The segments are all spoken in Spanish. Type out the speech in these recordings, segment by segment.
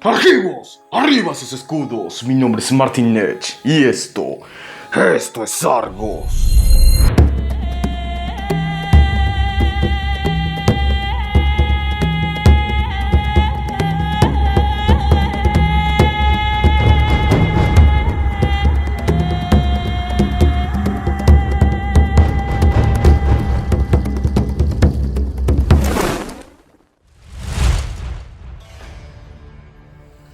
¡Argivos! ¡Arriba sus escudos! Mi nombre es Martin Nech y esto es Argos.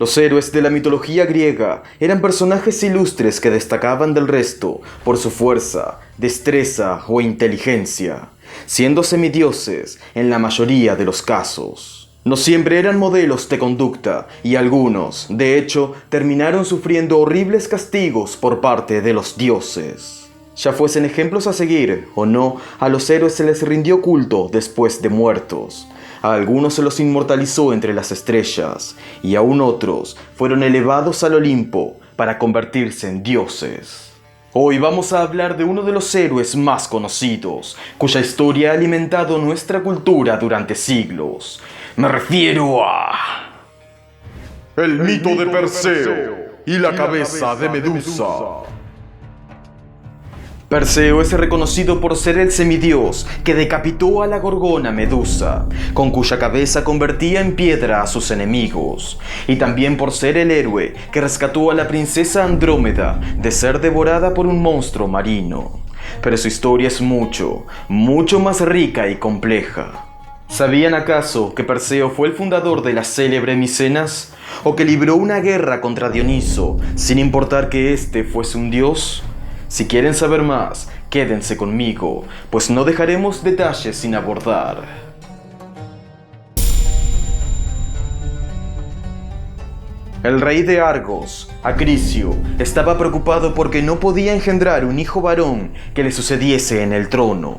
Los héroes de la mitología griega eran personajes ilustres que destacaban del resto por su fuerza, destreza o inteligencia, siendo semidioses en la mayoría de los casos. No siempre eran modelos de conducta y algunos, de hecho, terminaron sufriendo horribles castigos por parte de los dioses. Ya fuesen ejemplos a seguir o no, a los héroes se les rindió culto después de muertos. A algunos se los inmortalizó entre las estrellas, y aún otros fueron elevados al Olimpo para convertirse en dioses. Hoy vamos a hablar de uno de los héroes más conocidos, cuya historia ha alimentado nuestra cultura durante siglos. Me refiero a... el mito de Perseo y la cabeza de Medusa. Perseo es reconocido por ser el semidios que decapitó a la gorgona Medusa, con cuya cabeza convertía en piedra a sus enemigos, y también por ser el héroe que rescató a la princesa Andrómeda de ser devorada por un monstruo marino. Pero su historia es mucho más rica y compleja. ¿Sabían acaso que Perseo fue el fundador de la célebre Micenas? ¿O que libró una guerra contra Dioniso, sin importar que éste fuese un dios? Si quieren saber más, quédense conmigo, pues no dejaremos detalles sin abordar. El rey de Argos, Acrisio, estaba preocupado porque no podía engendrar un hijo varón que le sucediese en el trono.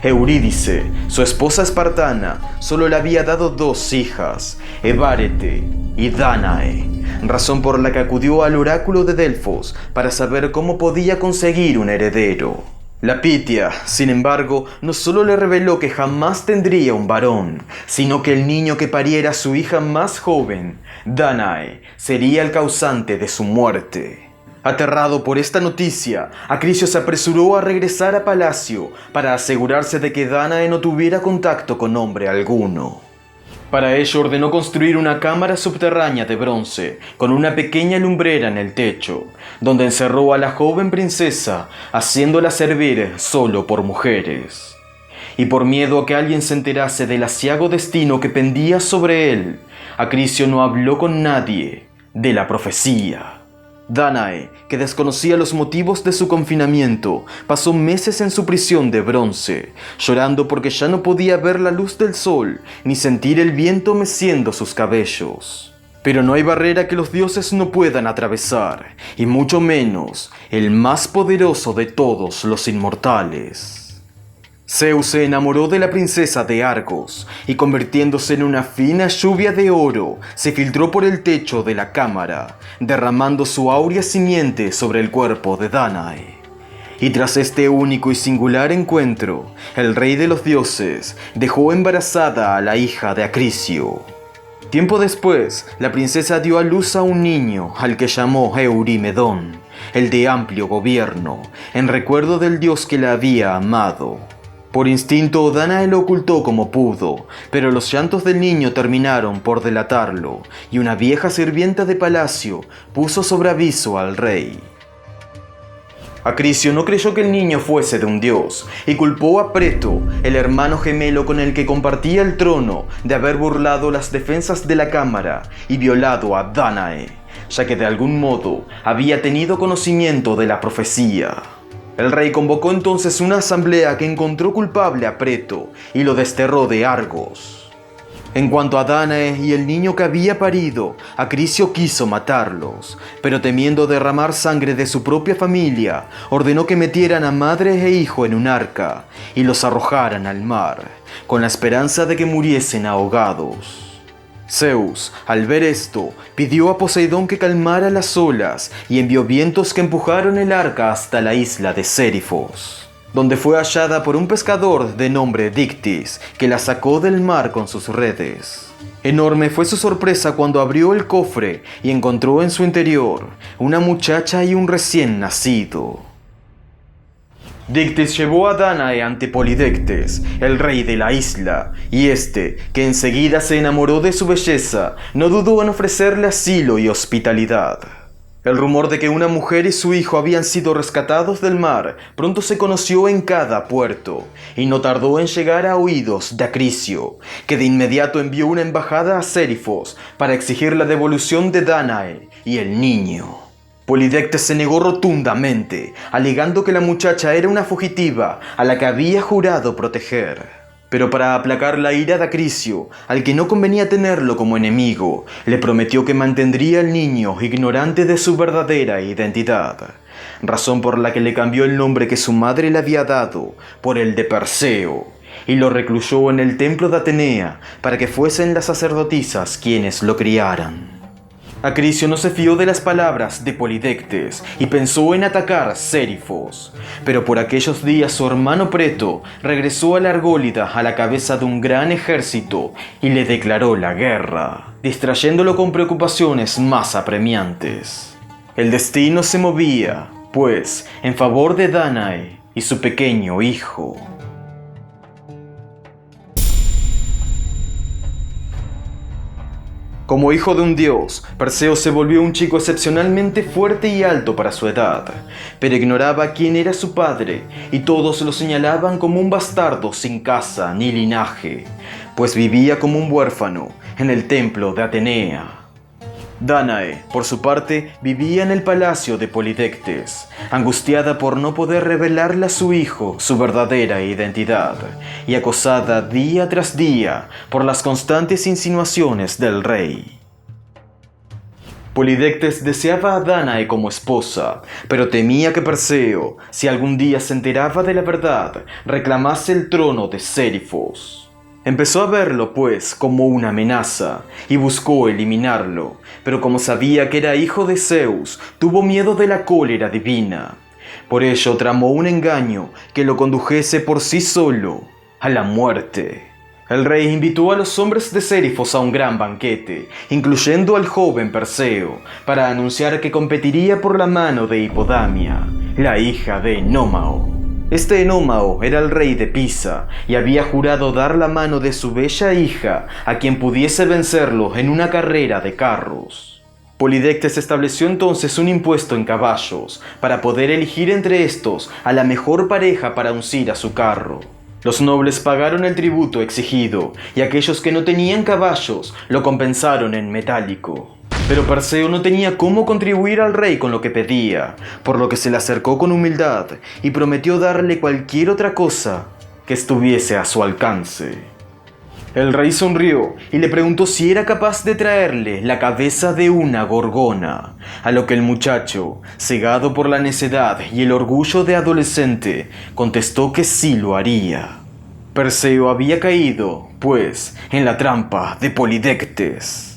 Eurídice, su esposa espartana, solo le había dado 2 hijas, Evárete y Dánae, razón por la que acudió al oráculo de Delfos para saber cómo podía conseguir un heredero. La Pitia, sin embargo, no solo le reveló que jamás tendría un varón, sino que el niño que pariera su hija más joven, Dánae, sería el causante de su muerte. Aterrado por esta noticia, Acrisio se apresuró a regresar a palacio para asegurarse de que Dánae no tuviera contacto con hombre alguno. Para ello ordenó construir una cámara subterránea de bronce con una pequeña lumbrera en el techo, donde encerró a la joven princesa, haciéndola servir solo por mujeres. Y por miedo a que alguien se enterase del aciago destino que pendía sobre él, Acrisio no habló con nadie de la profecía. Dánae, que desconocía los motivos de su confinamiento, pasó meses en su prisión de bronce, llorando porque ya no podía ver la luz del sol, ni sentir el viento meciendo sus cabellos. Pero no hay barrera que los dioses no puedan atravesar, y mucho menos el más poderoso de todos los inmortales. Zeus se enamoró de la princesa de Argos, y convirtiéndose en una fina lluvia de oro, se filtró por el techo de la cámara, derramando su áurea simiente sobre el cuerpo de Dánae. Y tras este único y singular encuentro, el rey de los dioses dejó embarazada a la hija de Acrisio. Tiempo después, la princesa dio a luz a un niño al que llamó Eurimedón, el de amplio gobierno, en recuerdo del dios que la había amado. Por instinto, Dánae lo ocultó como pudo, pero los llantos del niño terminaron por delatarlo, y una vieja sirvienta de palacio puso sobre aviso al rey. Acrisio no creyó que el niño fuese de un dios, y culpó a Preto, el hermano gemelo con el que compartía el trono, de haber burlado las defensas de la cámara y violado a Dánae, ya que de algún modo había tenido conocimiento de la profecía. El rey convocó entonces una asamblea que encontró culpable a Preto y lo desterró de Argos. En cuanto a Dánae y el niño que había parido, Acrisio quiso matarlos, pero temiendo derramar sangre de su propia familia, ordenó que metieran a madre e hijo en un arca y los arrojaran al mar, con la esperanza de que muriesen ahogados. Zeus, al ver esto, pidió a Poseidón que calmara las olas y envió vientos que empujaron el arca hasta la isla de Sérifos, donde fue hallada por un pescador de nombre Dictys, que la sacó del mar con sus redes. Enorme fue su sorpresa cuando abrió el cofre y encontró en su interior una muchacha y un recién nacido. Dictys llevó a Dánae ante Polidectes, el rey de la isla, y este, que enseguida se enamoró de su belleza, no dudó en ofrecerle asilo y hospitalidad. El rumor de que una mujer y su hijo habían sido rescatados del mar pronto se conoció en cada puerto, y no tardó en llegar a oídos de Acricio, que de inmediato envió una embajada a Sérifos para exigir la devolución de Dánae y el niño. Polidectes se negó rotundamente, alegando que la muchacha era una fugitiva a la que había jurado proteger. Pero para aplacar la ira de Acricio, al que no convenía tenerlo como enemigo, le prometió que mantendría al niño ignorante de su verdadera identidad, razón por la que le cambió el nombre que su madre le había dado por el de Perseo, y lo recluyó en el templo de Atenea para que fuesen las sacerdotisas quienes lo criaran. Acricio no se fió de las palabras de Polidectes y pensó en atacar Sérifos, pero por aquellos días su hermano Preto regresó a la Argólida a la cabeza de un gran ejército y le declaró la guerra, distrayéndolo con preocupaciones más apremiantes. El destino se movía, pues, en favor de Dánae y su pequeño hijo. Como hijo de un dios, Perseo se volvió un chico excepcionalmente fuerte y alto para su edad, pero ignoraba quién era su padre y todos lo señalaban como un bastardo sin casa ni linaje, pues vivía como un huérfano en el templo de Atenea. Dánae, por su parte, vivía en el palacio de Polidectes, angustiada por no poder revelarle a su hijo su verdadera identidad, y acosada día tras día por las constantes insinuaciones del rey. Polidectes deseaba a Dánae como esposa, pero temía que Perseo, si algún día se enteraba de la verdad, reclamase el trono de Sérifos. Empezó a verlo, pues, como una amenaza, y buscó eliminarlo, pero como sabía que era hijo de Zeus, tuvo miedo de la cólera divina. Por ello tramó un engaño que lo condujese por sí solo a la muerte. El rey invitó a los hombres de Sérifos a un gran banquete, incluyendo al joven Perseo, para anunciar que competiría por la mano de Hipodamia, la hija de Enómao. Este Enómao era el rey de Pisa y había jurado dar la mano de su bella hija a quien pudiese vencerlo en una carrera de carros. Polidectes estableció entonces un impuesto en caballos para poder elegir entre estos a la mejor pareja para uncir a su carro. Los nobles pagaron el tributo exigido y aquellos que no tenían caballos lo compensaron en metálico. Pero Perseo no tenía cómo contribuir al rey con lo que pedía, por lo que se le acercó con humildad y prometió darle cualquier otra cosa que estuviese a su alcance. El rey sonrió y le preguntó si era capaz de traerle la cabeza de una gorgona, a lo que el muchacho, cegado por la necedad y el orgullo de adolescente, contestó que sí lo haría. Perseo había caído, pues, en la trampa de Polidectes.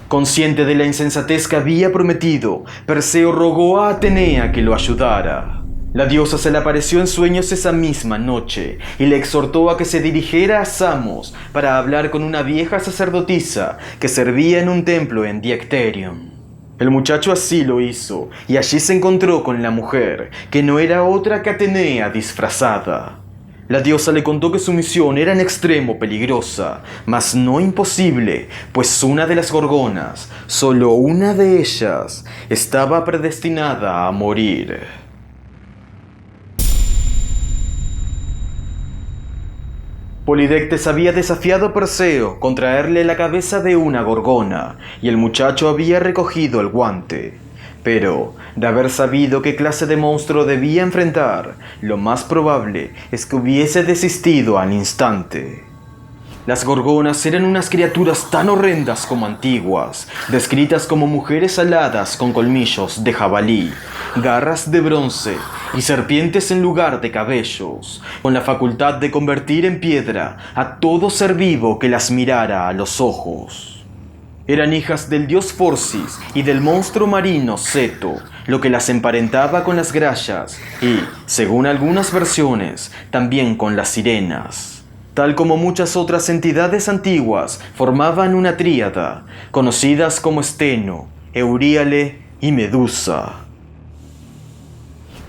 Consciente de la insensatez que había prometido, Perseo rogó a Atenea que lo ayudara. La diosa se le apareció en sueños esa misma noche y le exhortó a que se dirigiera a Samos para hablar con una vieja sacerdotisa que servía en un templo en Diecterion. El muchacho así lo hizo y allí se encontró con la mujer, que no era otra que Atenea disfrazada. La diosa le contó que su misión era en extremo peligrosa, mas no imposible, pues una de las gorgonas, solo una de ellas, estaba predestinada a morir. Polidectes había desafiado a Perseo con traerle la cabeza de una gorgona, y el muchacho había recogido el guante. Pero, de haber sabido qué clase de monstruo debía enfrentar, lo más probable es que hubiese desistido al instante. Las gorgonas eran unas criaturas tan horrendas como antiguas, descritas como mujeres aladas con colmillos de jabalí, garras de bronce y serpientes en lugar de cabellos, con la facultad de convertir en piedra a todo ser vivo que las mirara a los ojos. Eran hijas del dios Forcis y del monstruo marino Ceto, lo que las emparentaba con las grallas y, según algunas versiones, también con las sirenas. Tal como muchas otras entidades antiguas, formaban una tríada, conocidas como Steno, Euríale y Medusa.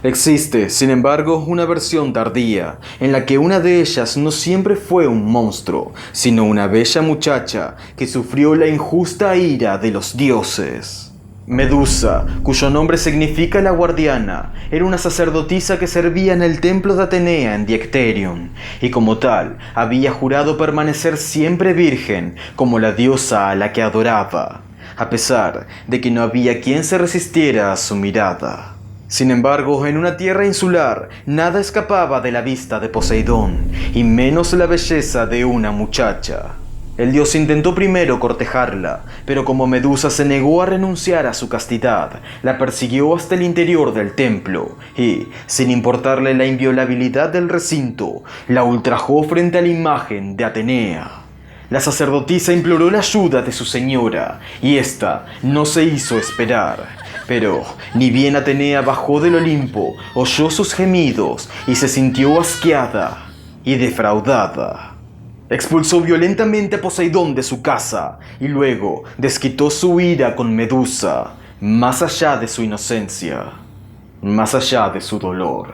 Existe, sin embargo, una versión tardía, en la que una de ellas no siempre fue un monstruo, sino una bella muchacha que sufrió la injusta ira de los dioses. Medusa, cuyo nombre significa la guardiana, era una sacerdotisa que servía en el templo de Atenea en Dicterion, y como tal, había jurado permanecer siempre virgen, como la diosa a la que adoraba, a pesar de que no había quien se resistiera a su mirada. Sin embargo, en una tierra insular, nada escapaba de la vista de Poseidón, y menos la belleza de una muchacha. El dios intentó primero cortejarla, pero como Medusa se negó a renunciar a su castidad, la persiguió hasta el interior del templo y, sin importarle la inviolabilidad del recinto, la ultrajó frente a la imagen de Atenea. La sacerdotisa imploró la ayuda de su señora, y ésta no se hizo esperar. Pero, ni bien Atenea bajó del Olimpo, oyó sus gemidos y se sintió asqueada y defraudada. Expulsó violentamente a Poseidón de su casa y luego desquitó su ira con Medusa, más allá de su inocencia, más allá de su dolor.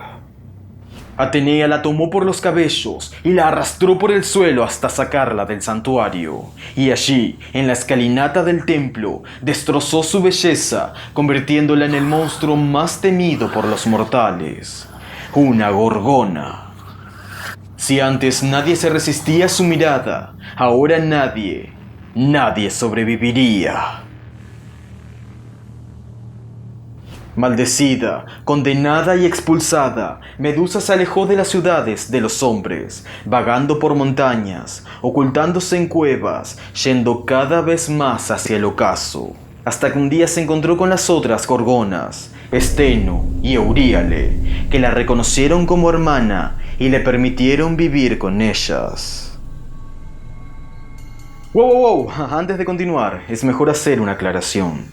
Atenea la tomó por los cabellos y la arrastró por el suelo hasta sacarla del santuario, y allí, en la escalinata del templo, destrozó su belleza, convirtiéndola en el monstruo más temido por los mortales, una gorgona. Si antes nadie se resistía a su mirada, ahora nadie sobreviviría. Maldecida, condenada y expulsada, Medusa se alejó de las ciudades de los hombres, vagando por montañas, ocultándose en cuevas, yendo cada vez más hacia el ocaso, hasta que un día se encontró con las otras gorgonas, Steno y Euríale, que la reconocieron como hermana y le permitieron vivir con ellas. Wow. Antes de continuar, es mejor hacer una aclaración.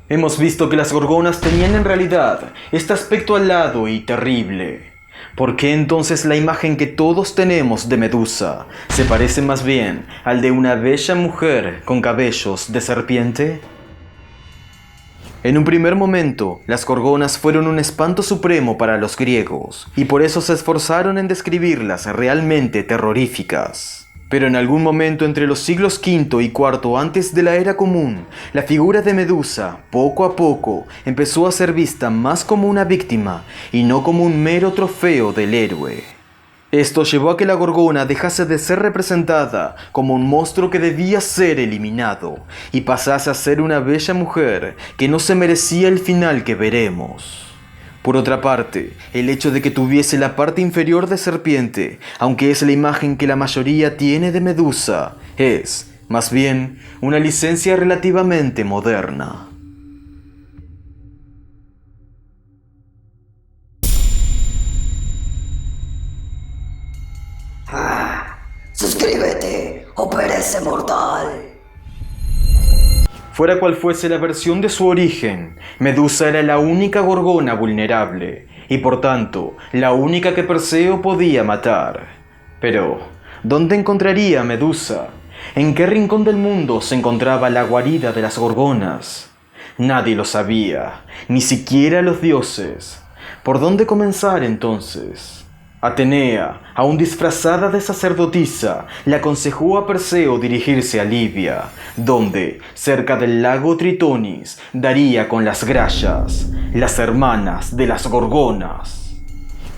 Hemos visto que las gorgonas tenían en realidad este aspecto alado y terrible. ¿Por qué entonces la imagen que todos tenemos de Medusa se parece más bien al de una bella mujer con cabellos de serpiente? En un primer momento, las gorgonas fueron un espanto supremo para los griegos, y por eso se esforzaron en describirlas realmente terroríficas. Pero en algún momento entre los siglos V y IV antes de la era común, la figura de Medusa, poco a poco, empezó a ser vista más como una víctima y no como un mero trofeo del héroe. Esto llevó a que la gorgona dejase de ser representada como un monstruo que debía ser eliminado y pasase a ser una bella mujer que no se merecía el final que veremos. Por otra parte, el hecho de que tuviese la parte inferior de serpiente, aunque es la imagen que la mayoría tiene de Medusa, es, más bien, una licencia relativamente moderna. Suscríbete o perece mortal. Fuera cual fuese la versión de su origen, Medusa era la única gorgona vulnerable, y por tanto, la única que Perseo podía matar. Pero, ¿dónde encontraría a Medusa? ¿En qué rincón del mundo se encontraba la guarida de las gorgonas? Nadie lo sabía, ni siquiera los dioses. ¿Por dónde comenzar entonces? Atenea, aún disfrazada de sacerdotisa, le aconsejó a Perseo dirigirse a Libia, donde, cerca del lago Tritonis, daría con las Grayas, las hermanas de las gorgonas.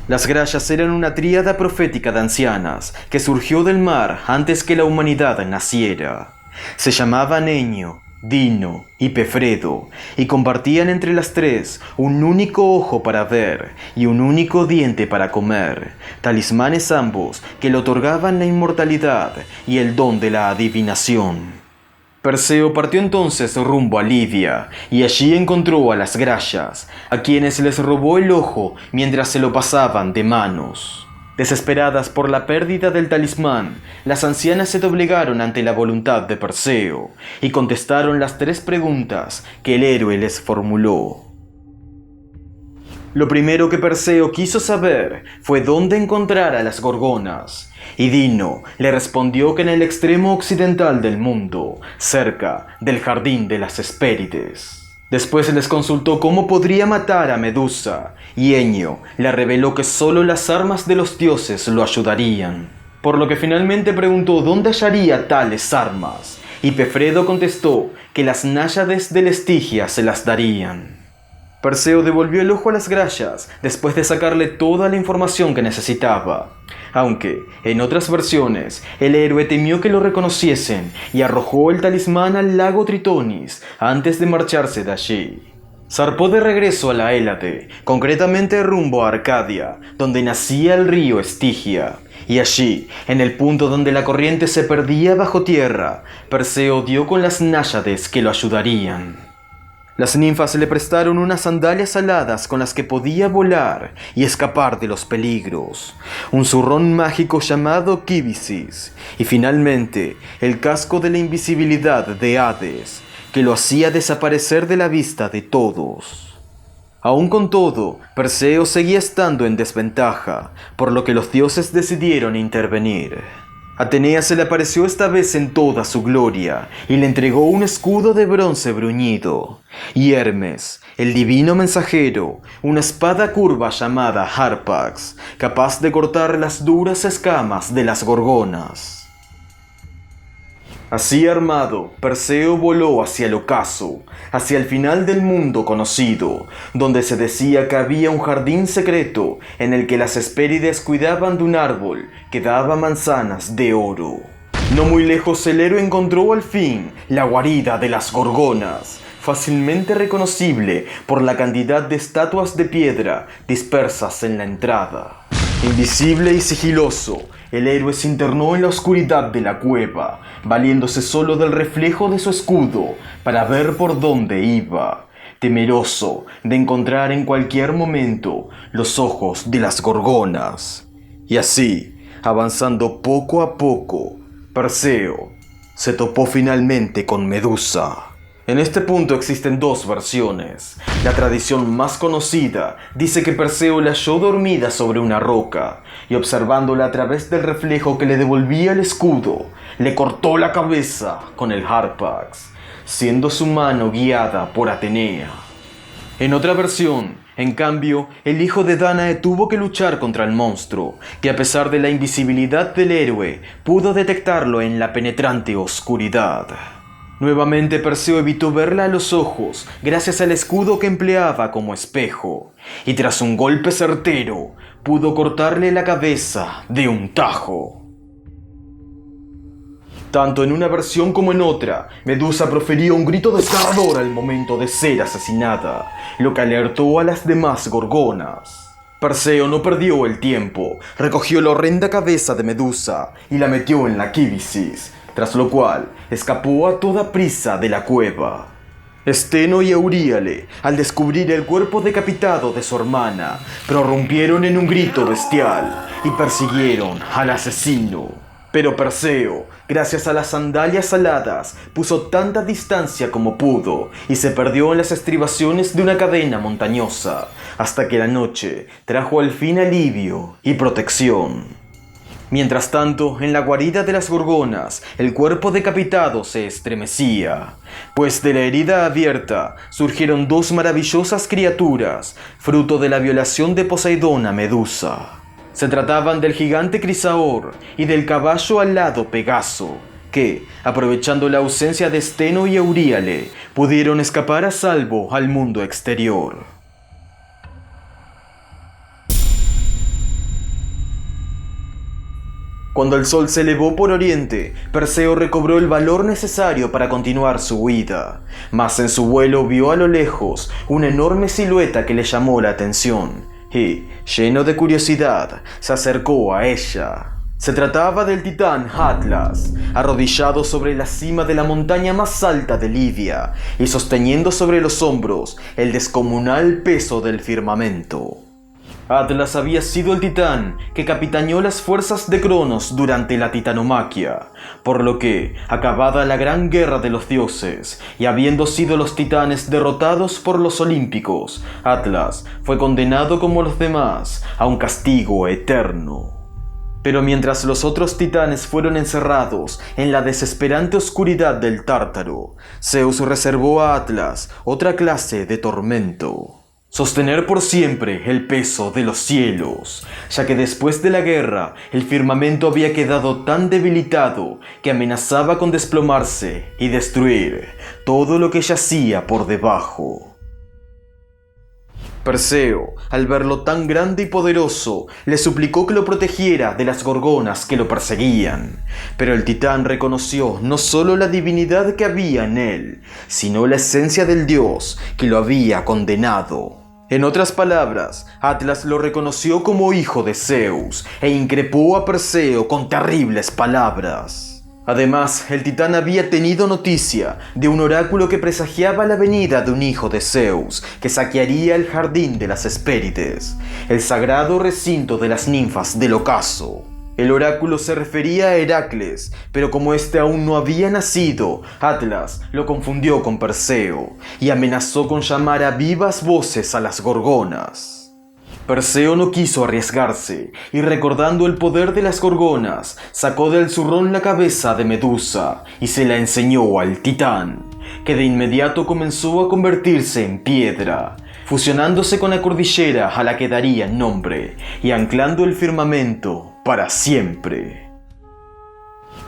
Las Grayas eran una tríada profética de ancianas que surgió del mar antes que la humanidad naciera. Se llamaban Enio, Dino y Pefredo, y compartían entre las tres un único ojo para ver y un único diente para comer, talismanes ambos que le otorgaban la inmortalidad y el don de la adivinación. Perseo partió entonces rumbo a Libia, y allí encontró a las Grayas, a quienes les robó el ojo mientras se lo pasaban de manos. Desesperadas por la pérdida del talismán, las ancianas se doblegaron ante la voluntad de Perseo y contestaron las tres preguntas que el héroe les formuló. Lo primero que Perseo quiso saber fue dónde encontrar a las gorgonas, Y Dino le respondió que en el extremo occidental del mundo, cerca del jardín de las Hespérides. Después les consultó cómo podría matar a Medusa, y Enio le reveló que solo las armas de los dioses lo ayudarían. Por lo que finalmente preguntó dónde hallaría tales armas, y Pefredo contestó que las náyades del Estigia se las darían. Perseo devolvió el ojo a las grallas después de sacarle toda la información que necesitaba. Aunque, en otras versiones, el héroe temió que lo reconociesen y arrojó el talismán al lago Tritonis antes de marcharse de allí. Zarpó de regreso a la Hélade, concretamente rumbo a Arcadia, donde nacía el río Estigia. Y allí, en el punto donde la corriente se perdía bajo tierra, Perseo dio con las náyades que lo ayudarían. Las ninfas le prestaron unas sandalias aladas con las que podía volar y escapar de los peligros, un zurrón mágico llamado Kibisis, y finalmente el casco de la invisibilidad de Hades, que lo hacía desaparecer de la vista de todos. Aún con todo, Perseo seguía estando en desventaja, por lo que los dioses decidieron intervenir. Atenea se le apareció esta vez en toda su gloria y le entregó un escudo de bronce bruñido, y Hermes, el divino mensajero, una espada curva llamada Harpax, capaz de cortar las duras escamas de las gorgonas. Así armado, Perseo voló hacia el ocaso, hacia el final del mundo conocido, donde se decía que había un jardín secreto en el que las Hespérides cuidaban de un árbol que daba manzanas de oro. No muy lejos el héroe encontró al fin la guarida de las gorgonas, fácilmente reconocible por la cantidad de estatuas de piedra dispersas en la entrada. Invisible y sigiloso, el héroe se internó en la oscuridad de la cueva, valiéndose solo del reflejo de su escudo para ver por dónde iba, temeroso de encontrar en cualquier momento los ojos de las gorgonas. Y así, avanzando poco a poco, Perseo se topó finalmente con Medusa. En este punto existen dos versiones. La tradición más conocida dice que Perseo la halló dormida sobre una roca y observándola a través del reflejo que le devolvía el escudo, le cortó la cabeza con el Harpax, siendo su mano guiada por Atenea. En otra versión, en cambio, el hijo de Dánae tuvo que luchar contra el monstruo, que a pesar de la invisibilidad del héroe, pudo detectarlo en la penetrante oscuridad. Nuevamente Perseo evitó verla a los ojos gracias al escudo que empleaba como espejo, y tras un golpe certero, pudo cortarle la cabeza de un tajo. Tanto en una versión como en otra, Medusa proferió un grito desgarrador al momento de ser asesinada, lo que alertó a las demás gorgonas. Perseo no perdió el tiempo, recogió la horrenda cabeza de Medusa y la metió en la Kibisis, tras lo cual escapó a toda prisa de la cueva. Steno y Euríale, al descubrir el cuerpo decapitado de su hermana, prorrumpieron en un grito bestial y persiguieron al asesino. Pero Perseo, gracias a las sandalias aladas, puso tanta distancia como pudo y se perdió en las estribaciones de una cadena montañosa, hasta que la noche trajo al fin alivio y protección. Mientras tanto, en la guarida de las gorgonas, el cuerpo decapitado se estremecía, pues de la herida abierta surgieron dos maravillosas criaturas, fruto de la violación de Poseidón a Medusa. Se trataban del gigante Crisaor y del caballo alado Pegaso, que, aprovechando la ausencia de Steno y Euríale, pudieron escapar a salvo al mundo exterior. Cuando el sol se elevó por oriente, Perseo recobró el valor necesario para continuar su huida, mas en su vuelo vio a lo lejos una enorme silueta que le llamó la atención, y, lleno de curiosidad, se acercó a ella. Se trataba del titán Atlas, arrodillado sobre la cima de la montaña más alta de Libia y sosteniendo sobre los hombros el descomunal peso del firmamento. Atlas había sido el titán que capitaneó las fuerzas de Cronos durante la titanomaquia, por lo que, acabada la gran guerra de los dioses, y habiendo sido los titanes derrotados por los olímpicos, Atlas fue condenado como los demás a un castigo eterno. Pero mientras los otros titanes fueron encerrados en la desesperante oscuridad del Tártaro, Zeus reservó a Atlas otra clase de tormento: sostener por siempre el peso de los cielos, ya que después de la guerra el firmamento había quedado tan debilitado que amenazaba con desplomarse y destruir todo lo que yacía por debajo. Perseo, al verlo tan grande y poderoso, le suplicó que lo protegiera de las gorgonas que lo perseguían. Pero el titán reconoció no solo la divinidad que había en él, sino la esencia del dios que lo había condenado. En otras palabras, Atlas lo reconoció como hijo de Zeus e increpó a Perseo con terribles palabras. Además, el titán había tenido noticia de un oráculo que presagiaba la venida de un hijo de Zeus, que saquearía el jardín de las Hespérides, el sagrado recinto de las ninfas del ocaso. El oráculo se refería a Heracles, pero como éste aún no había nacido, Atlas lo confundió con Perseo y amenazó con llamar a vivas voces a las gorgonas. Perseo no quiso arriesgarse, y recordando el poder de las gorgonas, sacó del zurrón la cabeza de Medusa y se la enseñó al titán, que de inmediato comenzó a convertirse en piedra, fusionándose con la cordillera a la que daría nombre y anclando el firmamento para siempre.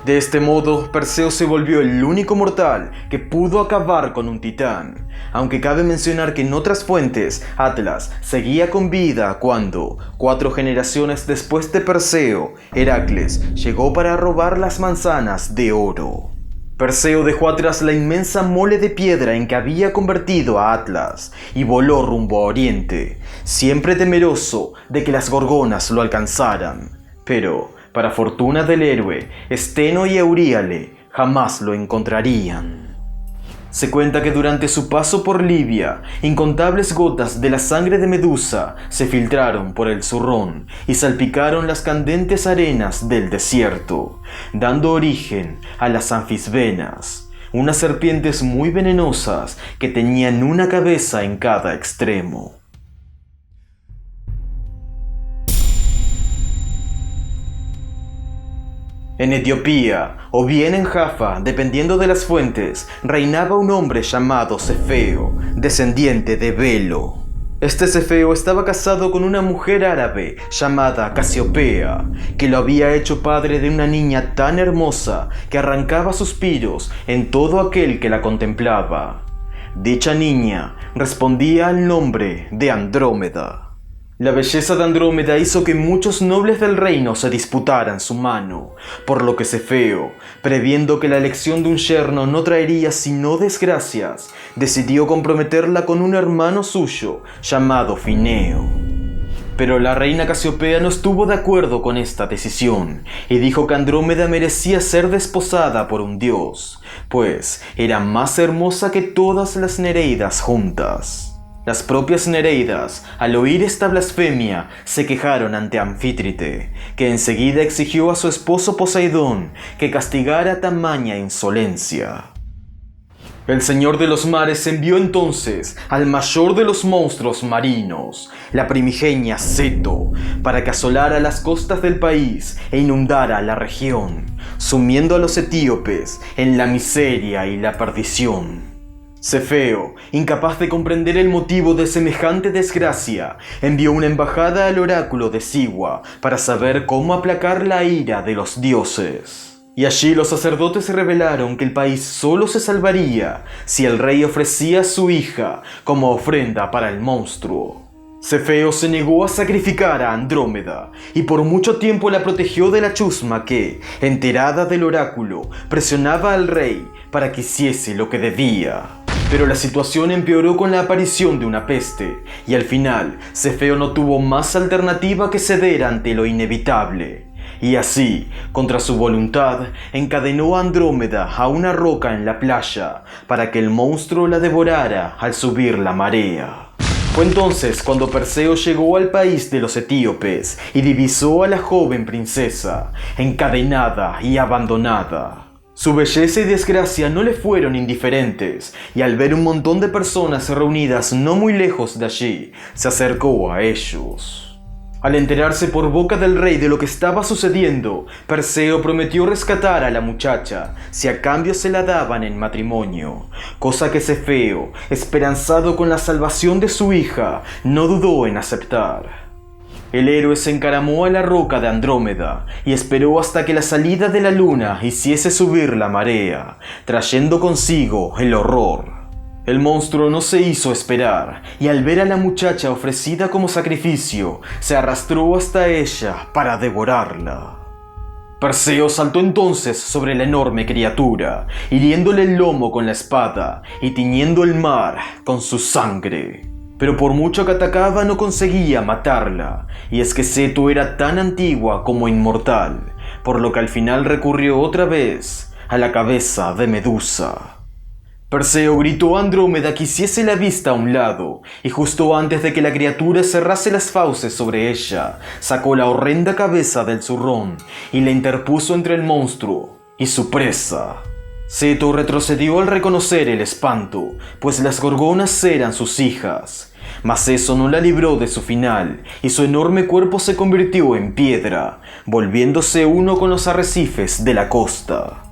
De este modo, Perseo se volvió el único mortal que pudo acabar con un titán, aunque cabe mencionar que en otras fuentes, Atlas seguía con vida cuando, 4 generaciones después de Perseo, Heracles llegó para robar las manzanas de oro. Perseo dejó atrás la inmensa mole de piedra en que había convertido a Atlas y voló rumbo a Oriente, siempre temeroso de que las gorgonas lo alcanzaran. Pero, para fortuna del héroe, Steno y Euríale jamás lo encontrarían. Se cuenta que durante su paso por Libia, incontables gotas de la sangre de Medusa se filtraron por el zurrón y salpicaron las candentes arenas del desierto, dando origen a las anfisbenas, unas serpientes muy venenosas que tenían una cabeza en cada extremo. En Etiopía, o bien en Jaffa, dependiendo de las fuentes, reinaba un hombre llamado Cefeo, descendiente de Belo. Este Cefeo estaba casado con una mujer árabe llamada Casiopea, que lo había hecho padre de una niña tan hermosa que arrancaba suspiros en todo aquel que la contemplaba. Dicha niña respondía al nombre de Andrómeda. La belleza de Andrómeda hizo que muchos nobles del reino se disputaran su mano, por lo que Cefeo, previendo que la elección de un yerno no traería sino desgracias, decidió comprometerla con un hermano suyo llamado Fineo. Pero la reina Casiopea no estuvo de acuerdo con esta decisión y dijo que Andrómeda merecía ser desposada por un dios, pues era más hermosa que todas las Nereidas juntas. Las propias Nereidas, al oír esta blasfemia, se quejaron ante Anfítrite, que enseguida exigió a su esposo Poseidón que castigara tamaña insolencia. El señor de los mares envió entonces al mayor de los monstruos marinos, la primigenia Ceto, para que asolara las costas del país e inundara la región, sumiendo a los etíopes en la miseria y la perdición. Cefeo, incapaz de comprender el motivo de semejante desgracia, envió una embajada al oráculo de Siwa para saber cómo aplacar la ira de los dioses. Y allí los sacerdotes revelaron que el país solo se salvaría si el rey ofrecía a su hija como ofrenda para el monstruo. Cefeo se negó a sacrificar a Andrómeda y por mucho tiempo la protegió de la chusma que, enterada del oráculo, presionaba al rey para que hiciese lo que debía. Pero la situación empeoró con la aparición de una peste, y al final Cefeo no tuvo más alternativa que ceder ante lo inevitable. Y así, contra su voluntad, encadenó a Andrómeda a una roca en la playa para que el monstruo la devorara al subir la marea. Fue entonces cuando Perseo llegó al país de los etíopes y divisó a la joven princesa, encadenada y abandonada. Su belleza y desgracia no le fueron indiferentes, y al ver un montón de personas reunidas no muy lejos de allí, se acercó a ellos. Al enterarse por boca del rey de lo que estaba sucediendo, Perseo prometió rescatar a la muchacha si a cambio se la daban en matrimonio, cosa que Cefeo, esperanzado con la salvación de su hija, no dudó en aceptar. El héroe se encaramó a la roca de Andrómeda y esperó hasta que la salida de la luna hiciese subir la marea, trayendo consigo el horror. El monstruo no se hizo esperar, y al ver a la muchacha ofrecida como sacrificio, se arrastró hasta ella para devorarla. Perseo saltó entonces sobre la enorme criatura, hiriéndole el lomo con la espada y tiñendo el mar con su sangre. Pero por mucho que atacaba no conseguía matarla, y es que Ceto era tan antigua como inmortal, por lo que al final recurrió otra vez a la cabeza de Medusa. Perseo gritó a Andrómeda que hiciese la vista a un lado, y justo antes de que la criatura cerrase las fauces sobre ella, sacó la horrenda cabeza del zurrón y la interpuso entre el monstruo y su presa. Ceto retrocedió al reconocer el espanto, pues las gorgonas eran sus hijas, mas eso no la libró de su final, y su enorme cuerpo se convirtió en piedra, volviéndose uno con los arrecifes de la costa.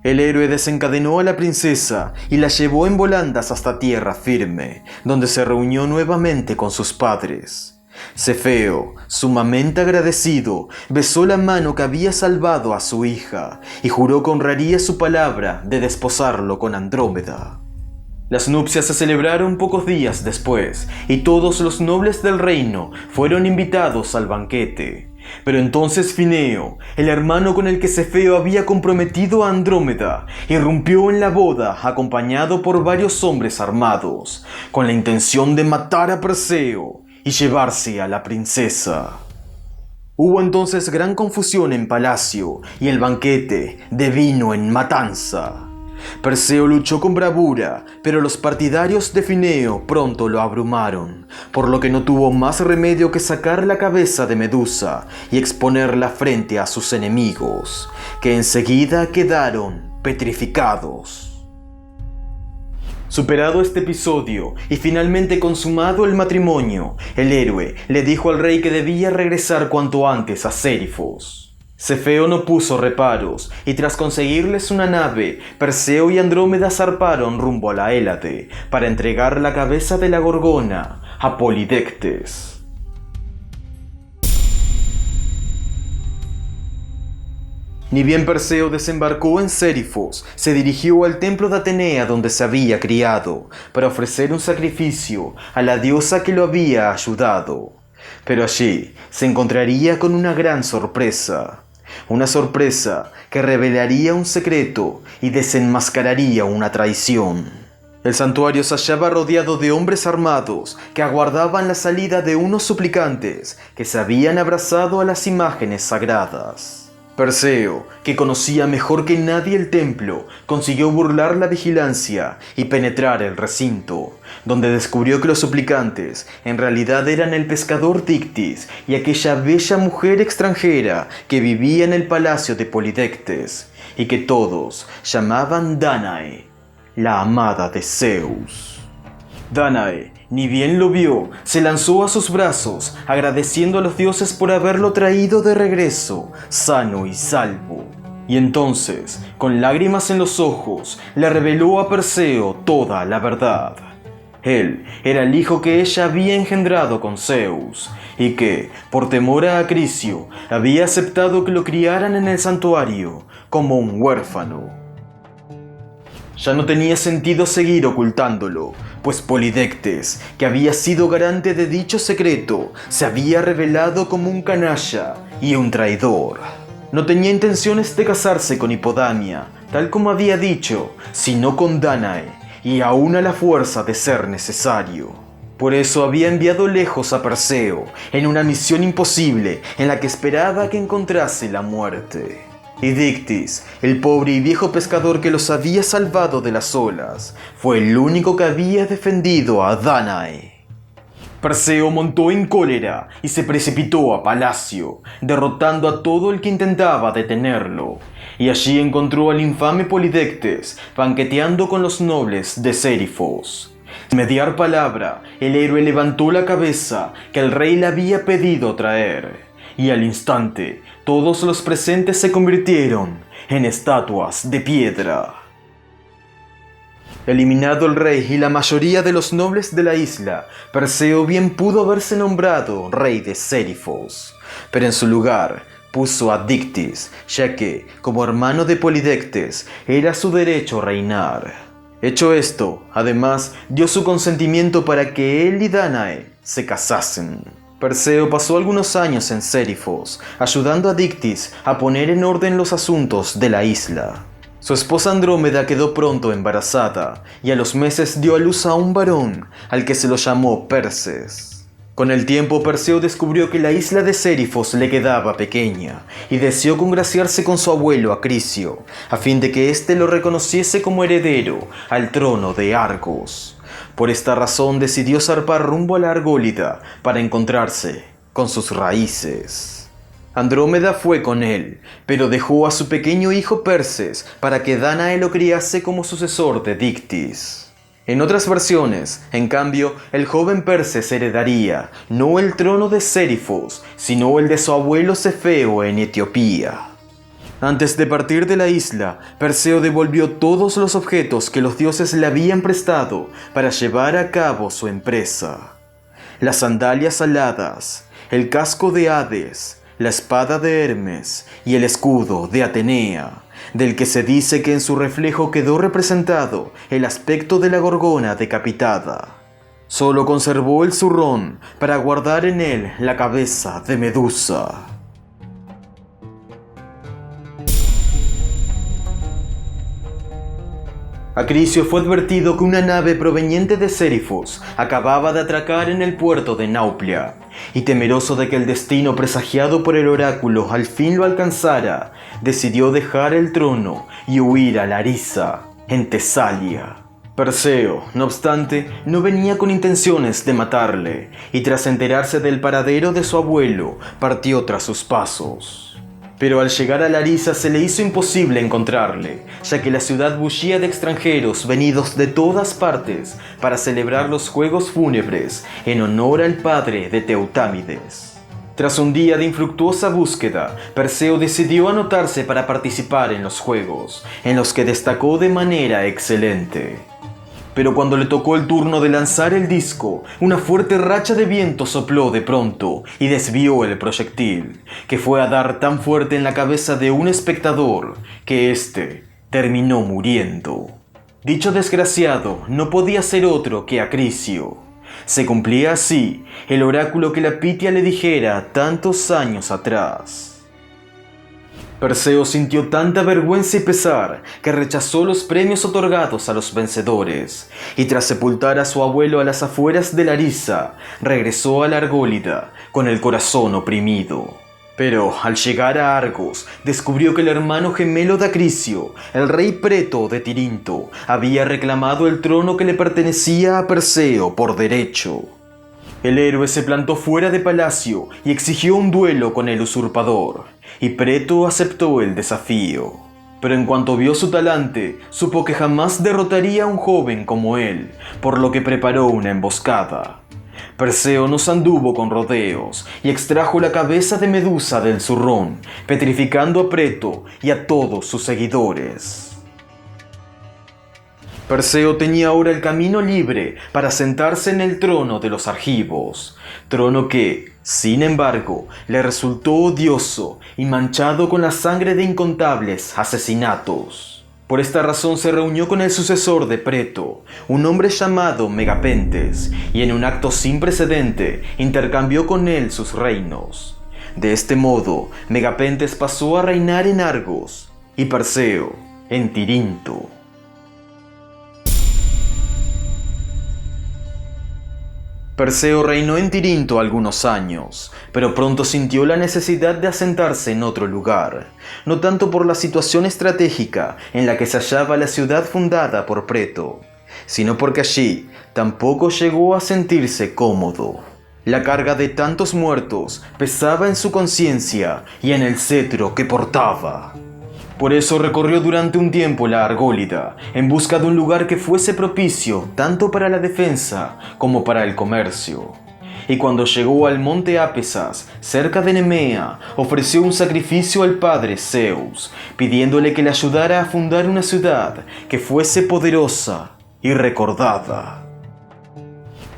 El héroe desencadenó a la princesa y la llevó en volandas hasta tierra firme, donde se reunió nuevamente con sus padres. Cefeo, sumamente agradecido, besó la mano que había salvado a su hija y juró que honraría su palabra de desposarlo con Andrómeda. Las nupcias se celebraron pocos días después y todos los nobles del reino fueron invitados al banquete. Pero entonces Fineo, el hermano con el que Cefeo había comprometido a Andrómeda, irrumpió en la boda acompañado por varios hombres armados, con la intención de matar a Perseo y llevarse a la princesa. Hubo entonces gran confusión en palacio y el banquete devino en matanza. Perseo luchó con bravura, pero los partidarios de Fineo pronto lo abrumaron, por lo que no tuvo más remedio que sacar la cabeza de Medusa y exponerla frente a sus enemigos, que enseguida quedaron petrificados. Superado este episodio y finalmente consumado el matrimonio, el héroe le dijo al rey que debía regresar cuanto antes a Sérifos. Cefeo no puso reparos, y tras conseguirles una nave, Perseo y Andrómeda zarparon rumbo a la Hélade para entregar la cabeza de la gorgona a Polidectes. Ni bien Perseo desembarcó en Sérifos, se dirigió al templo de Atenea donde se había criado, para ofrecer un sacrificio a la diosa que lo había ayudado. Pero allí se encontraría con una gran sorpresa. Una sorpresa que revelaría un secreto y desenmascararía una traición. El santuario se hallaba rodeado de hombres armados que aguardaban la salida de unos suplicantes que se habían abrazado a las imágenes sagradas. Perseo, que conocía mejor que nadie el templo, consiguió burlar la vigilancia y penetrar el recinto, donde descubrió que los suplicantes en realidad eran el pescador Dictys y aquella bella mujer extranjera que vivía en el palacio de Polidectes, y que todos llamaban Dánae, la amada de Zeus. Dánae, ni bien lo vio, se lanzó a sus brazos, agradeciendo a los dioses por haberlo traído de regreso, sano y salvo. Y entonces, con lágrimas en los ojos, le reveló a Perseo toda la verdad. Él era el hijo que ella había engendrado con Zeus, y que, por temor a Acricio, había aceptado que lo criaran en el santuario como un huérfano. Ya no tenía sentido seguir ocultándolo, pues Polidectes, que había sido garante de dicho secreto, se había revelado como un canalla y un traidor. No tenía intenciones de casarse con Hipodamia, tal como había dicho, sino con Dánae, y aún a la fuerza de ser necesario. Por eso había enviado lejos a Perseo, en una misión imposible en la que esperaba que encontrase la muerte. Y Dictys, el pobre y viejo pescador que los había salvado de las olas, fue el único que había defendido a Dánae. Perseo montó en cólera y se precipitó a palacio, derrotando a todo el que intentaba detenerlo, y allí encontró al infame Polidectes banqueteando con los nobles de Sérifos. Sin mediar palabra, el héroe levantó la cabeza que el rey le había pedido traer, y al instante todos los presentes se convirtieron en estatuas de piedra. Eliminado el rey y la mayoría de los nobles de la isla, Perseo bien pudo haberse nombrado rey de Sérifos, pero en su lugar puso a Dictys, ya que, como hermano de Polidectes, era su derecho reinar. Hecho esto, además, dio su consentimiento para que él y Dánae se casasen. Perseo pasó algunos años en Sérifos, ayudando a Dictys a poner en orden los asuntos de la isla. Su esposa Andrómeda quedó pronto embarazada, y a los meses dio a luz a un varón, al que se lo llamó Perses. Con el tiempo, Perseo descubrió que la isla de Sérifos le quedaba pequeña, y deseó congraciarse con su abuelo Acrisio, a fin de que éste lo reconociese como heredero al trono de Argos. Por esta razón decidió zarpar rumbo a la Argólida para encontrarse con sus raíces. Andrómeda fue con él, pero dejó a su pequeño hijo Perses para que Dánae lo criase como sucesor de Dictys. En otras versiones, en cambio, el joven Perses heredaría no el trono de Sérifos, sino el de su abuelo Cefeo en Etiopía. Antes de partir de la isla, Perseo devolvió todos los objetos que los dioses le habían prestado para llevar a cabo su empresa. Las sandalias aladas, el casco de Hades, la espada de Hermes y el escudo de Atenea, del que se dice que en su reflejo quedó representado el aspecto de la gorgona decapitada. Solo conservó el zurrón para guardar en él la cabeza de Medusa. Acrisio fue advertido que una nave proveniente de Sérifos acababa de atracar en el puerto de Nauplia, y temeroso de que el destino presagiado por el oráculo al fin lo alcanzara, decidió dejar el trono y huir a Larisa, en Tesalia. Perseo, no obstante, no venía con intenciones de matarle, y tras enterarse del paradero de su abuelo, partió tras sus pasos. Pero al llegar a Larisa se le hizo imposible encontrarle, ya que la ciudad bullía de extranjeros venidos de todas partes para celebrar los juegos fúnebres en honor al padre de Teutámides. Tras un día de infructuosa búsqueda, Perseo decidió anotarse para participar en los juegos, en los que destacó de manera excelente. Pero cuando le tocó el turno de lanzar el disco, una fuerte racha de viento sopló de pronto y desvió el proyectil, que fue a dar tan fuerte en la cabeza de un espectador que éste terminó muriendo. Dicho desgraciado no podía ser otro que Acrisio. Se cumplía así el oráculo que la Pitia le dijera tantos años atrás. Perseo sintió tanta vergüenza y pesar que rechazó los premios otorgados a los vencedores, y tras sepultar a su abuelo a las afueras de Larisa, regresó a la Argólida con el corazón oprimido. Pero al llegar a Argos, descubrió que el hermano gemelo de Acrisio, el rey Preto de Tirinto, había reclamado el trono que le pertenecía a Perseo por derecho. El héroe se plantó fuera de palacio y exigió un duelo con el usurpador, y Preto aceptó el desafío. Pero en cuanto vio su talante, supo que jamás derrotaría a un joven como él, por lo que preparó una emboscada. Perseo no se anduvo con rodeos y extrajo la cabeza de Medusa del zurrón, petrificando a Preto y a todos sus seguidores. Perseo tenía ahora el camino libre para sentarse en el trono de los Argivos, trono que, sin embargo, le resultó odioso y manchado con la sangre de incontables asesinatos. Por esta razón se reunió con el sucesor de Preto, un hombre llamado Megapentes, y en un acto sin precedente intercambió con él sus reinos. De este modo, Megapentes pasó a reinar en Argos y Perseo en Tirinto. Perseo reinó en Tirinto algunos años, pero pronto sintió la necesidad de asentarse en otro lugar, no tanto por la situación estratégica en la que se hallaba la ciudad fundada por Preto, sino porque allí tampoco llegó a sentirse cómodo. La carga de tantos muertos pesaba en su conciencia y en el cetro que portaba. Por eso recorrió durante un tiempo la Argólida, en busca de un lugar que fuese propicio tanto para la defensa como para el comercio. Y cuando llegó al monte Apesas, cerca de Nemea, ofreció un sacrificio al padre Zeus, pidiéndole que le ayudara a fundar una ciudad que fuese poderosa y recordada.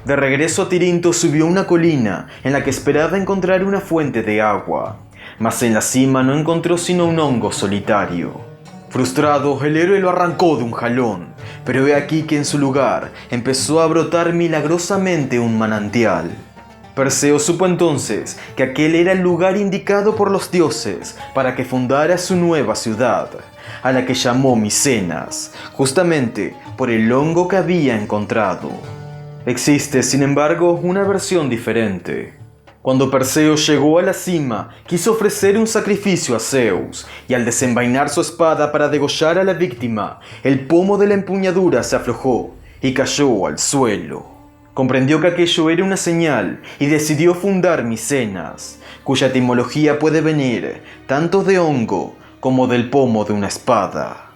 De regreso a Tirinto subió una colina en la que esperaba encontrar una fuente de agua, mas en la cima no encontró sino un hongo solitario. Frustrado, el héroe lo arrancó de un jalón, pero he aquí que en su lugar empezó a brotar milagrosamente un manantial. Perseo supo entonces que aquel era el lugar indicado por los dioses para que fundara su nueva ciudad, a la que llamó Micenas, justamente por el hongo que había encontrado. Existe, sin embargo, una versión diferente. Cuando Perseo llegó a la cima, quiso ofrecer un sacrificio a Zeus, y al desenvainar su espada para degollar a la víctima, el pomo de la empuñadura se aflojó y cayó al suelo. Comprendió que aquello era una señal y decidió fundar Micenas, cuya etimología puede venir tanto de hongo como del pomo de una espada.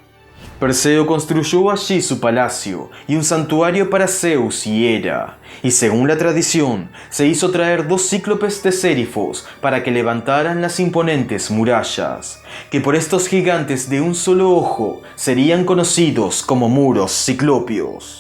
Perseo construyó allí su palacio y un santuario para Zeus y Hera, y según la tradición, se hizo traer 2 cíclopes de Sérifos para que levantaran las imponentes murallas, que por estos gigantes de un solo ojo serían conocidos como muros ciclopios.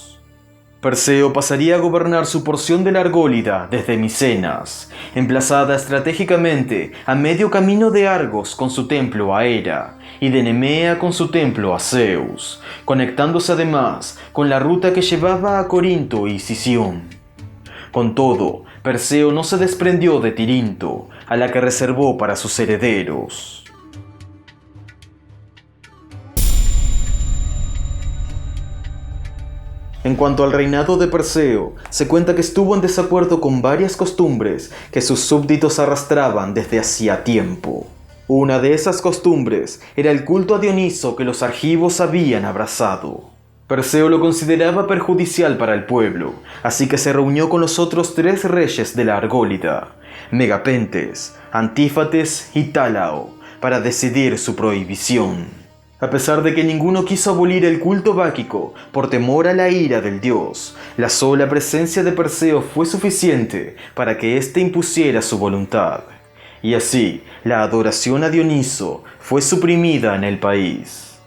Perseo pasaría a gobernar su porción de la Argólida desde Micenas, emplazada estratégicamente a medio camino de Argos con su templo a Hera y de Nemea con su templo a Zeus, conectándose además con la ruta que llevaba a Corinto y Sición. Con todo, Perseo no se desprendió de Tirinto, a la que reservó para sus herederos. En cuanto al reinado de Perseo, se cuenta que estuvo en desacuerdo con varias costumbres que sus súbditos arrastraban desde hacía tiempo. Una de esas costumbres era el culto a Dioniso que los argivos habían abrazado. Perseo lo consideraba perjudicial para el pueblo, así que se reunió con los otros 3 reyes de la Argólida, Megapentes, Antífates y Tálao, para decidir su prohibición. A pesar de que ninguno quiso abolir el culto báquico por temor a la ira del dios, la sola presencia de Perseo fue suficiente para que éste impusiera su voluntad. Y así, la adoración a Dioniso fue suprimida en el país.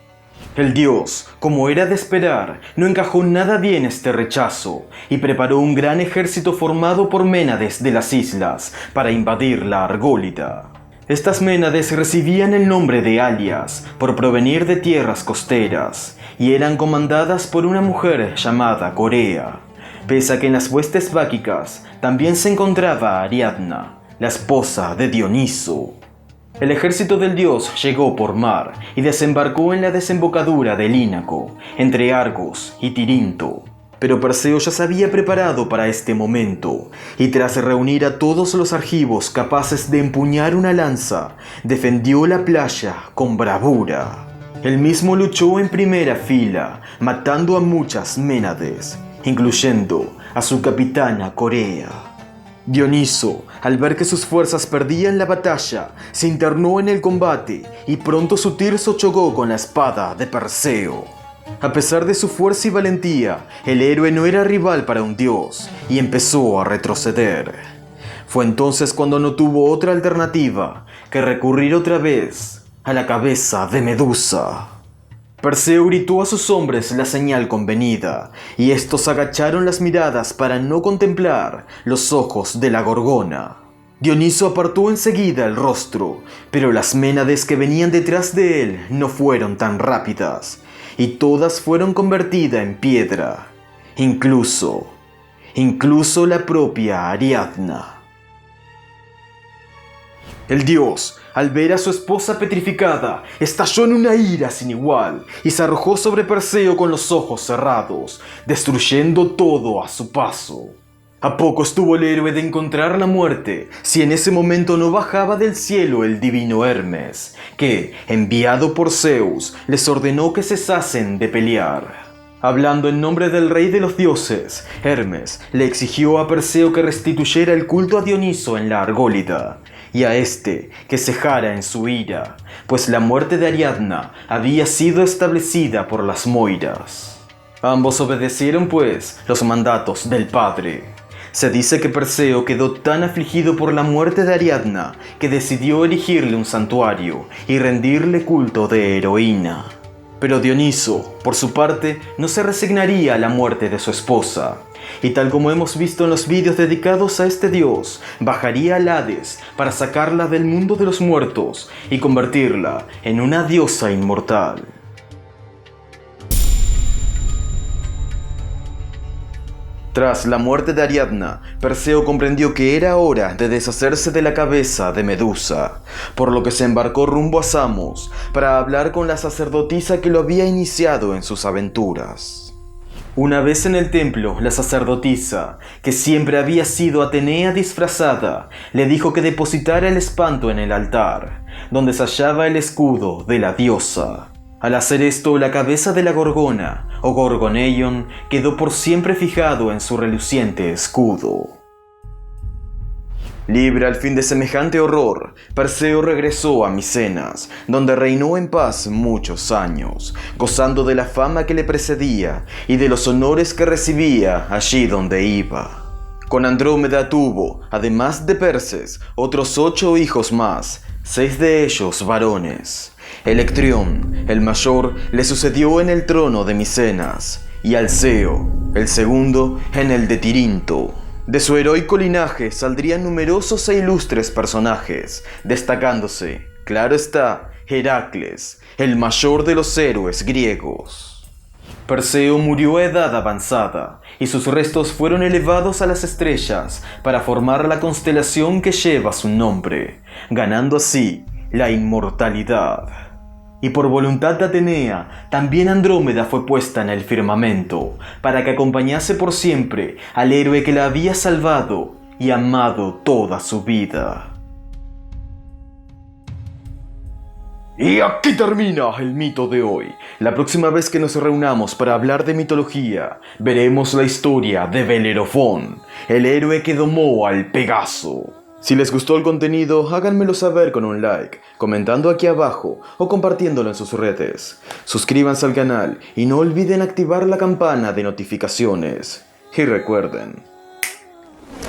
El dios, como era de esperar, no encajó nada bien este rechazo y preparó un gran ejército formado por ménades de las islas para invadir la Argólida. Estas ménades recibían el nombre de alias por provenir de tierras costeras y eran comandadas por una mujer llamada Corea, pese a que en las huestes báquicas también se encontraba Ariadna, la esposa de Dioniso. El ejército del dios llegó por mar y desembarcó en la desembocadura del Ínaco, entre Argos y Tirinto. Pero Perseo ya se había preparado para este momento, y tras reunir a todos los argivos capaces de empuñar una lanza, defendió la playa con bravura. Él mismo luchó en primera fila, matando a muchas ménades, incluyendo a su capitana Corea. Dioniso, al ver que sus fuerzas perdían la batalla, se internó en el combate y pronto su tirso chocó con la espada de Perseo. A pesar de su fuerza y valentía, el héroe no era rival para un dios y empezó a retroceder. Fue entonces cuando no tuvo otra alternativa que recurrir otra vez a la cabeza de Medusa. Perseo gritó a sus hombres la señal convenida, y estos agacharon las miradas para no contemplar los ojos de la Gorgona. Dioniso apartó enseguida el rostro, pero las ménades que venían detrás de él no fueron tan rápidas, y todas fueron convertidas en piedra, incluso la propia Ariadna. El dios, al ver a su esposa petrificada, estalló en una ira sin igual y se arrojó sobre Perseo con los ojos cerrados, destruyendo todo a su paso. A poco estuvo el héroe de encontrar la muerte, si en ese momento no bajaba del cielo el divino Hermes, que, enviado por Zeus, les ordenó que cesasen de pelear. Hablando en nombre del rey de los dioses, Hermes le exigió a Perseo que restituyera el culto a Dioniso en la Argólida, y a éste que cejara en su ira, pues la muerte de Ariadna había sido establecida por las Moiras. Ambos obedecieron pues los mandatos del padre. Se dice que Perseo quedó tan afligido por la muerte de Ariadna que decidió erigirle un santuario y rendirle culto de heroína. Pero Dioniso, por su parte, no se resignaría a la muerte de su esposa, y tal como hemos visto en los vídeos dedicados a este dios, bajaría al Hades para sacarla del mundo de los muertos y convertirla en una diosa inmortal. Tras la muerte de Ariadna, Perseo comprendió que era hora de deshacerse de la cabeza de Medusa, por lo que se embarcó rumbo a Samos para hablar con la sacerdotisa que lo había iniciado en sus aventuras. Una vez en el templo, la sacerdotisa, que siempre había sido Atenea disfrazada, le dijo que depositara el espanto en el altar, donde se hallaba el escudo de la diosa. Al hacer esto, la cabeza de la Gorgona, o Gorgoneion, quedó por siempre fijado en su reluciente escudo. Libre al fin de semejante horror, Perseo regresó a Micenas, donde reinó en paz muchos años, gozando de la fama que le precedía y de los honores que recibía allí donde iba. Con Andrómeda tuvo, además de Perses, otros 8 hijos más, 6 de ellos varones. Electrión, el mayor, le sucedió en el trono de Micenas, y Alceo, el segundo, en el de Tirinto. De su heroico linaje saldrían numerosos e ilustres personajes, destacándose, claro está, Heracles, el mayor de los héroes griegos. Perseo murió a edad avanzada, y sus restos fueron elevados a las estrellas para formar la constelación que lleva su nombre, ganando así la inmortalidad. Y por voluntad de Atenea, también Andrómeda fue puesta en el firmamento, para que acompañase por siempre al héroe que la había salvado y amado toda su vida. Y aquí termina el mito de hoy. La próxima vez que nos reunamos para hablar de mitología, veremos la historia de Beleroфón, el héroe que domó al Pegaso. Si les gustó el contenido, háganmelo saber con un like, comentando aquí abajo o compartiéndolo en sus redes. Suscríbanse al canal y no olviden activar la campana de notificaciones. Y recuerden,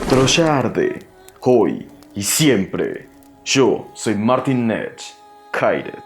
Troya arde, hoy y siempre. Yo soy Martin Nech. Kairet.